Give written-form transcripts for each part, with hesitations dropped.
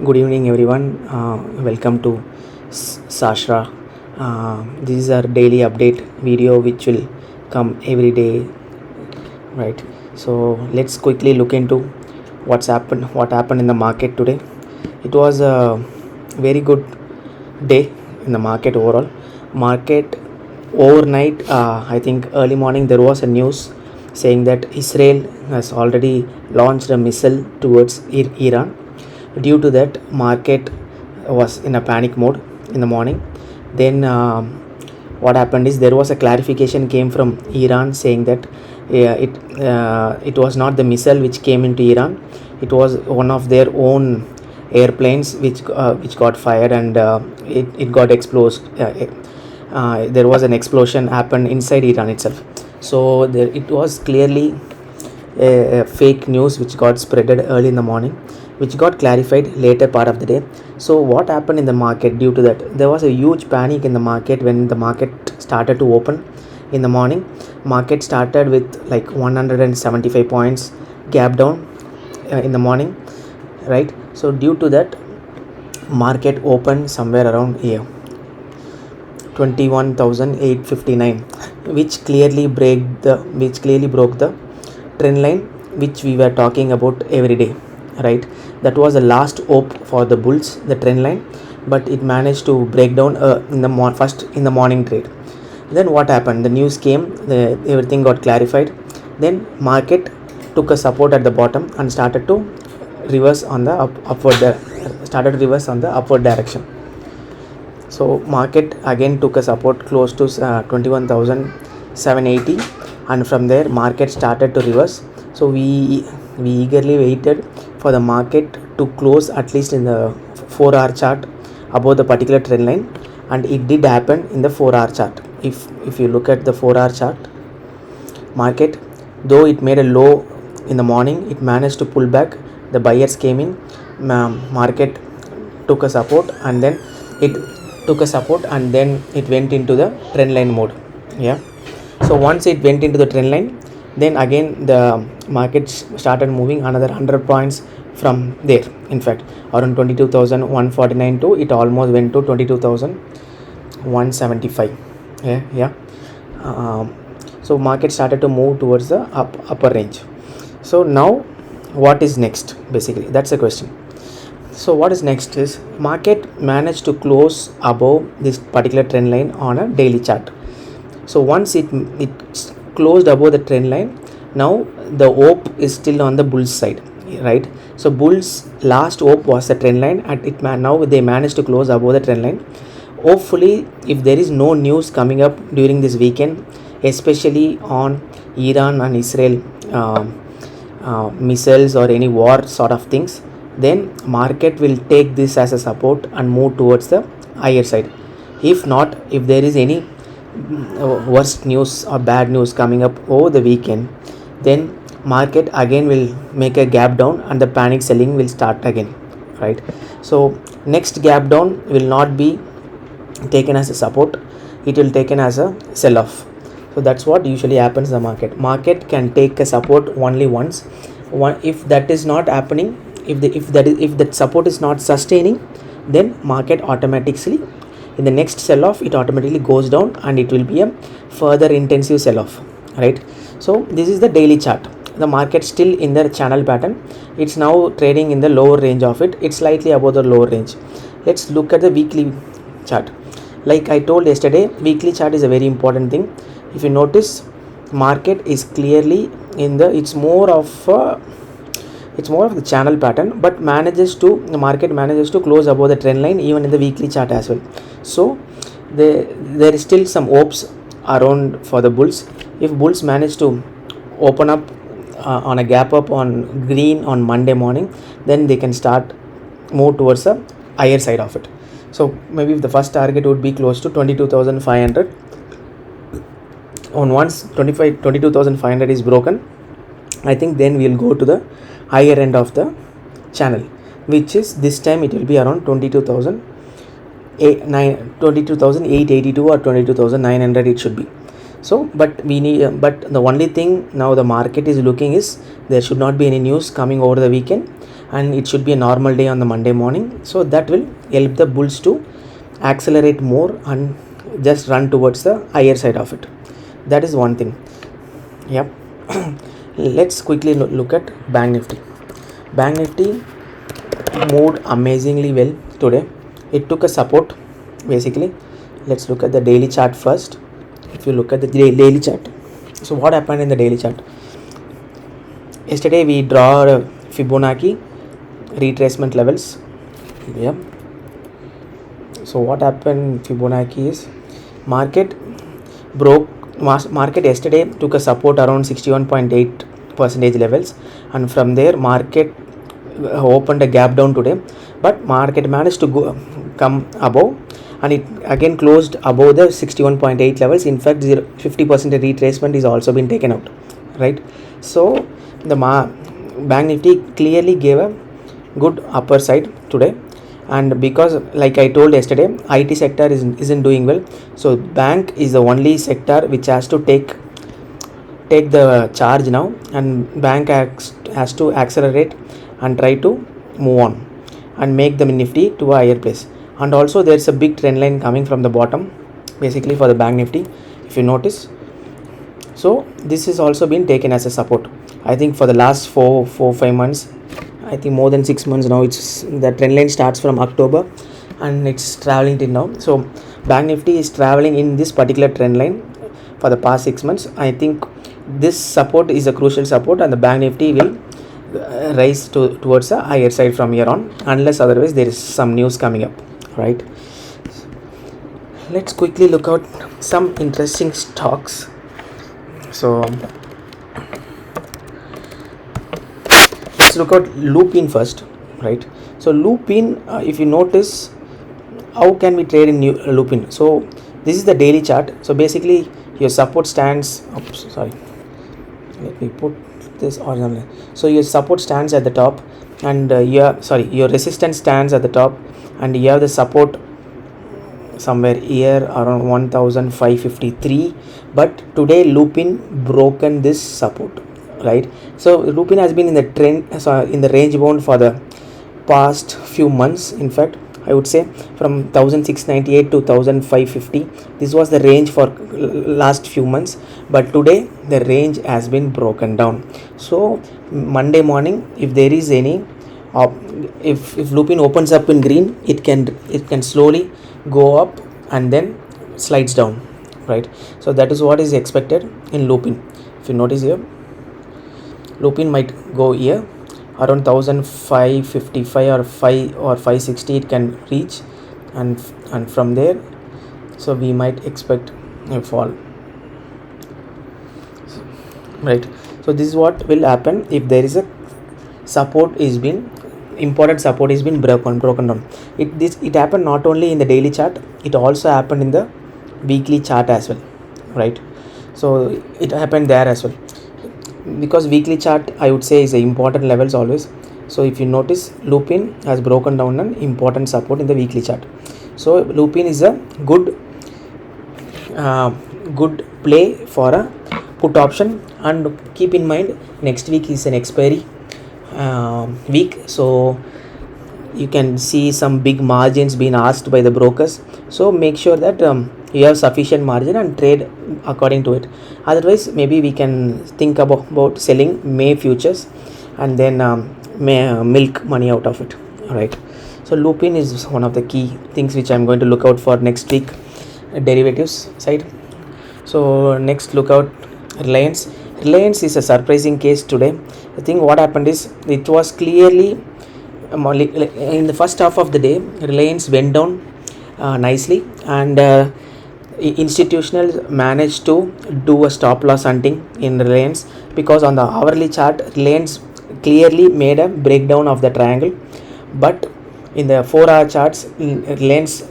Good evening, everyone. Welcome to Sashra. This is our daily update video, which will come every day, right? So let's quickly look into What happened in the market today? It was a very good day in the market overall. Market overnight, I think early morning there was a news saying that Israel has already launched a missile towards Iran. Due to that, market was in a panic mode in the morning. Then what happened is there was a clarification came from Iran saying that it was not the missile which came into Iran. It was one of their own airplanes which got fired, and it got exploded. There was an explosion happened inside Iran itself. So it was clearly a fake news which got spreaded early in the morning, which got clarified later part of the day. So what happened in the market due to that? There was a huge panic in the market when the market started to open in the morning. Market started with like 175 points gap down in the morning, right? So due to that, market opened somewhere around here 21,859, which clearly broke the trend line which we were talking about every day, right? That was the last hope for the bulls, the trend line, but it managed to break down first in the morning trade. Then what happened? The news came, everything got clarified. Then market took a support at the bottom and started to reverse on the upward direction. So market again took a support close to 21,780, and from there market started to reverse. So we eagerly waited for the market to close at least in the 4-hour chart above the particular trend line, and it did happen in the 4-hour chart. If you look at the 4-hour chart, market, though it made a low in the morning, it managed to pull back. The buyers came in, market took a support, and then it went into the trend line mode. So once it went into the trend line, then again the market started moving another 100 points from there. In fact, around 22,149 to it almost went to 22,175. So market started to move towards the upper range. So now what is next? Basically, that's the question. So what is next is market managed to close above this particular trend line on a daily chart. So once it closed above the trend line, now the hope is still on the bulls side, right? So bulls last hope was the trend line, and now they managed to close above the trend line. Hopefully, if there is no news coming up during this weekend, especially on Iran and Israel missiles or any war sort of things, then market will take this as a support and move towards the higher side. If not, if there is any worst news or bad news coming up over the weekend, then market again will make a gap down and the panic selling will start again, right? So next gap down will not be taken as a support, it will taken as a sell off. So that's what usually happens in the market can take a support only once. If that is not happening, if that support is not sustaining, then market automatically in the next sell off it automatically goes down and it will be a further intensive sell off, right? So this is the daily chart. The market still in the channel pattern, it's now trading in the lower range of it, it's slightly above the lower range. Let's look at the weekly chart. Like I told yesterday, weekly chart is a very important thing. If you notice, market is clearly in the it's more of the channel pattern, but the market manages to close above the trend line even in the weekly chart as well. So there is still some hopes around for the bulls. If bulls manage to open up on a gap up on green on Monday morning, then they can start move towards the higher side of it. So maybe the first target would be close to 22,500. Once 22,500 is broken, I think then we'll go to the higher end of the channel, which is this time it will be around 22,882 or 22,900 it should be. So but the only thing now the market is looking is there should not be any news coming over the weekend, and it should be a normal day on the Monday morning. So that will help the bulls to accelerate more and just run towards the higher side of it. That is one thing. Yep. Let's quickly look at Bank Nifty. Bank Nifty moved amazingly well today. It took a support basically. Let's look at the daily chart first. If you look at the daily chart, so what happened in the daily chart? Yesterday we draw Fibonacci retracement levels. Yeah. So what happened Fibonacci is market yesterday took a support around 61.8% levels, and from there market opened a gap down today, but market managed to come above, and it again closed above the 61.8 levels. In fact 50% retracement is also been taken out, right? So the Bank Nifty clearly gave a good upper side today, and because like I told yesterday, IT sector isn't doing well, so bank is the only sector which has to take the charge now, and bank has to accelerate and try to move on and make the Nifty to a higher place. And also there's a big trend line coming from the bottom basically for the Bank Nifty, if you notice. So this is also been taken as a support. I think for the last 4-5 months, I think more than 6 months now, it's the trend line starts from October and it's traveling till now. So Bank Nifty is traveling in this particular trend line for the past 6 months. I think this support is a crucial support, and the Bank Nifty will rise towards a higher side from here on, unless otherwise there is some news coming up, right? Let's quickly look out some interesting stocks. So let's look at Lupin first, right? So Lupin, if you notice, how can we trade in Lupin? So this is the daily chart. So basically your support stands, let me put this originally. So your support stands at the top, and your resistance stands at the top, and you have the support somewhere here around 1553. But today Lupin broken this support, right? So Lupin has been in the trend, in the range bound for the past few months. In fact, I would say from 1698 to 1550, this was the range for last few months, but today the range has been broken down. So Monday morning, if there is any if Lupin opens up in green, it can slowly go up and then slides down, right? So that is what is expected in Lupin. If you notice here, Lupin might go here around 1555 or 560 it can reach, and from there, so we might expect a fall, right? So this is what will happen if there is a important support is been broken down. It happened not only in the daily chart, it also happened in the weekly chart as well, right? So it happened there as well, because weekly chart I would say is the important levels always. So if you notice, Lupin has broken down an important support in the weekly chart. So Lupin is a good play for a put option, and keep in mind next week is an expiry week, so you can see some big margins being asked by the brokers. So make sure that you have sufficient margin and trade according to it. Otherwise, maybe we can think about selling May futures and then milk money out of it, right? So Lupin is one of the key things which I'm going to look out for next week, derivatives side. So next, look out Reliance. Reliance is a surprising case today. I think what happened is, it was clearly in the first half of the day, Reliance went down nicely, and institutional managed to do a stop loss hunting in Reliance, because on the hourly chart Reliance clearly made a breakdown of the triangle, but in the 4-hour charts Reliance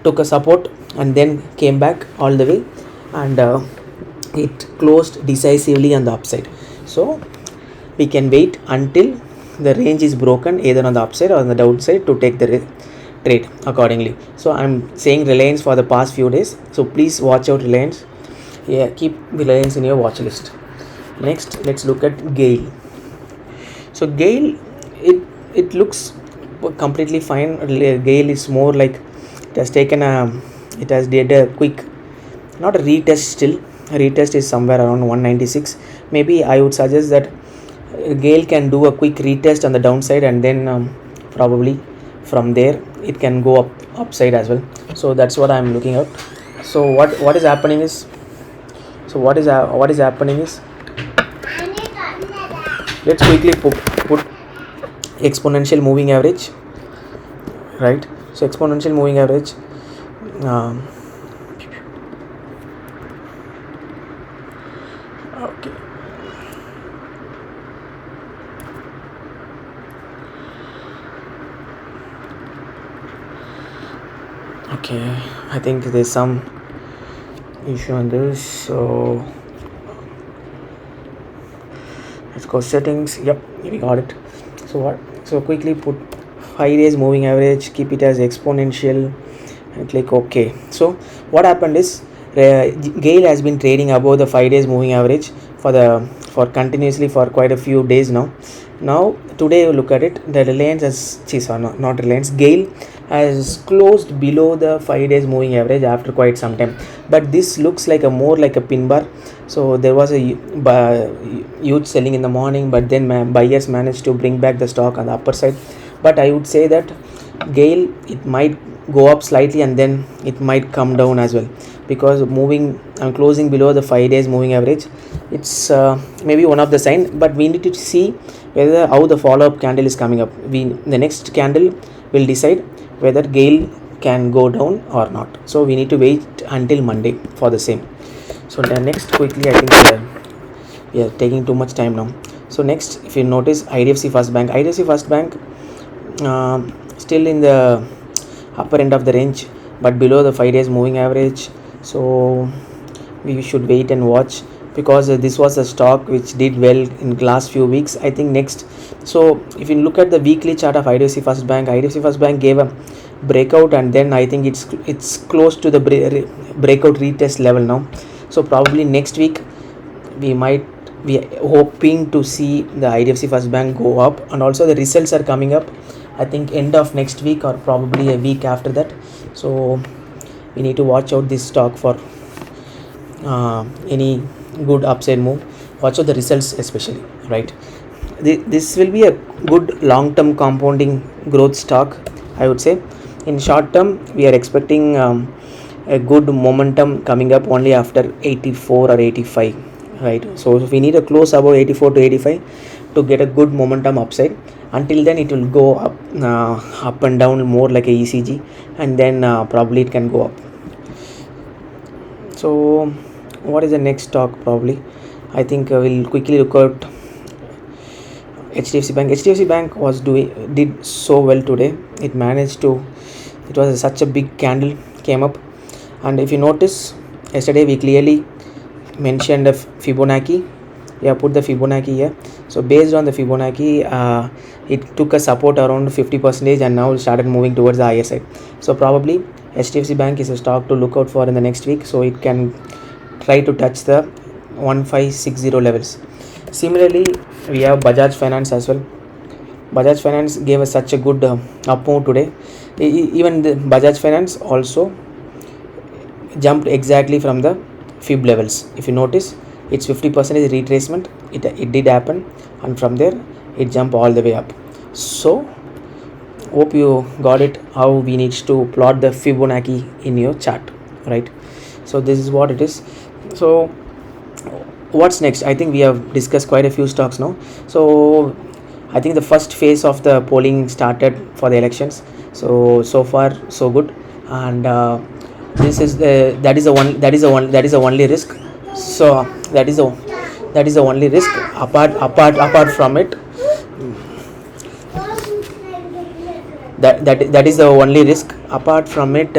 took a support and then came back all the way, and it closed decisively on the upside. So we can wait until the range is broken either on the upside or on the downside to take the trade accordingly. So I'm saying Reliance for the past few days, so please watch out Reliance. Yeah, keep Reliance in your watch list. Next, let's look at Gail. So Gail, it looks completely fine. Gail is more like it has taken a, it has did a quick, not a retest still. Retest is somewhere around 196. Maybe I would suggest that Gail can do a quick retest on the downside, and then probably from there it can go up upside as well. So that's what I'm looking at. So what is happening is, what is happening is, let's quickly put exponential moving average, right? So exponential moving average, um, okay, okay, I think there's some issue on this. So let's go settings. Yep, we got it. So quickly put 5 days moving average, keep it as exponential, and click OK. So what happened is, Gail has been trading above the 5 days moving average for continuously for quite a few days now. Now today you look at it, the Reliance has, not Reliance, Gail has closed below the 5 days moving average after quite some time, but this looks like a more like a pin bar. So there was a huge selling in the morning, but then buyers managed to bring back the stock on the upper side. But I would say that Gail, it might go up slightly and then it might come down as well, because moving and closing below the 5 days moving average, it's maybe one of the sign. But we need to see whether how the follow-up candle is coming up. The next candle will decide whether Gail can go down or not. So we need to wait until Monday for the same. So next, quickly, I think we are taking too much time now. So next, if you notice, IDFC First Bank, still in the upper end of the range, but below the 5 days moving average. So we should wait and watch, because this was a stock which did well in last few weeks. I think next, so if you look at the weekly chart of IDFC First Bank gave a breakout, and then I think it's close to the breakout retest level now. So probably next week we might be hoping to see the IDFC First Bank go up, and also the results are coming up, I think end of next week or probably a week after that. So we need to watch out this stock for any good upside move. Watch out the results especially, right? This will be a good long-term compounding growth stock, I would say. In short term, we are expecting a good momentum coming up only after 84 or 85, right? So if we need a close above 84 to 85 to get a good momentum upside. Until then it will go up and down more like a ECG, and then probably it can go up. So what is the next stock? Probably I think we'll quickly look at HDFC Bank. HDFC Bank did so well today. It was such a big candle came up, and if you notice, yesterday we clearly mentioned the Fibonacci. Put the Fibonacci here. So based on the Fibonacci, it took a support around 50%, and now started moving towards the higher side. So probably HDFC Bank is a stock to look out for in the next week. So it can try to touch the 1560 levels. Similarly, we have Bajaj Finance as well. Bajaj Finance gave us such a good up move today. Even the Bajaj Finance also jumped exactly from the fib levels. If you notice, it's 50% retracement. It did happen, and from there it jumped all the way up. So hope you got it, how we need to plot the Fibonacci in your chart, right? So this is what it is. So what's next? I think we have discussed quite a few stocks now. So I think the first phase of the polling started for the elections. So far so good, and that is the only risk. So that is the only risk. Apart from it, that is the only risk. Apart from it,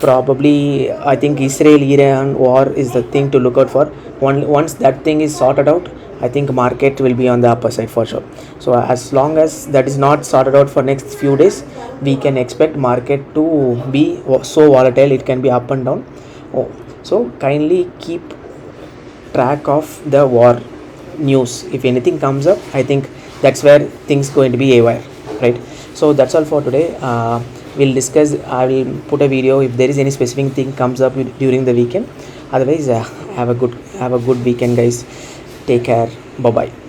probably I think Israel-Iran war is the thing to look out for. Once that thing is sorted out, I think market will be on the upper side for sure. So as long as that is not sorted out for next few days, we can expect market to be so volatile. It can be up and down. So kindly keep track of the war news. If anything comes up, I think that's where things going to be haywire, right? So that's all for today. We'll discuss, I will put a video if there is any specific thing comes up during the weekend. Otherwise, have a good weekend, guys. Take care. Bye bye.